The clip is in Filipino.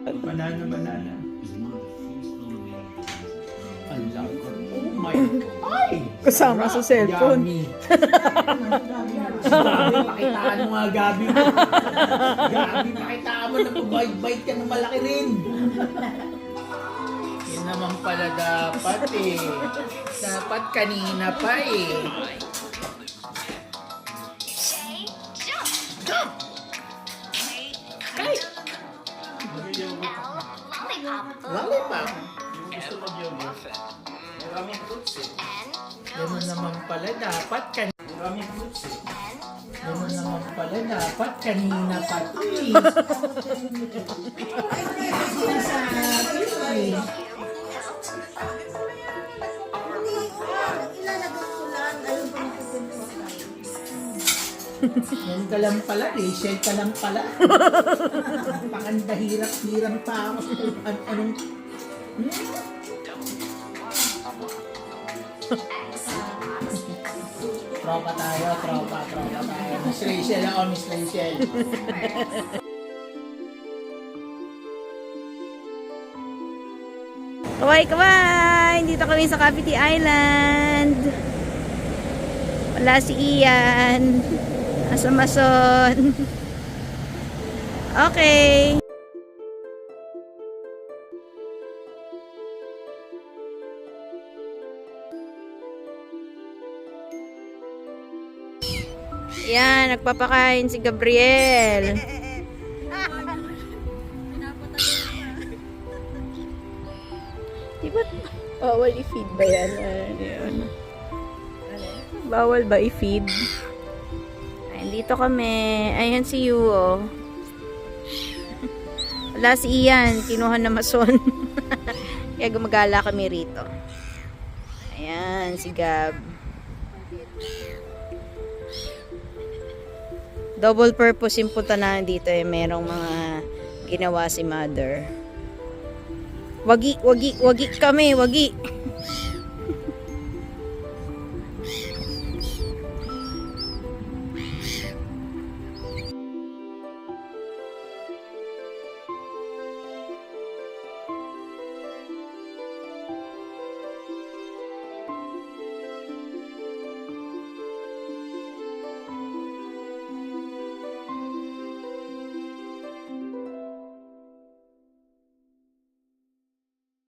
Banana, banana. Allah. Oh my. Ay! Kasama sa cellphone. Yummy. Gabi, pakitaan mo nga, Gabi. Gabi, pakitaan mo na pabait-bait ka na malaki rin. Yun naman pala dapat eh. Dapat kanina pa eh. Ay! Lollipop. Ganun naman pala dapat kanina. Ganun naman pala dapat kanina pa. Yan ka lang pala, Rachel ka lang pala. Panganda hirap-hirap pa ako. Anong... Tropa tayo, tropa tayo. Miss Rachel ako, Miss Rachel. Kaway, kaway! Dito kami sa Cavite Island. Wala si Ian. Nasa Mason. Okay. Yan, nagpapakain si Gabriel. Di ba bawal i-feed ba yan? Bawal ba i-feed? Ayun, dito kami. Ayan si Yu, oh. Wala si Ian. Kinuha na Mason. Kaya gumagala kami rito. Ayan, si Gab. Double purpose yung punta na dito eh. Merong mga ginawa si mother. Wagi kami, wagi.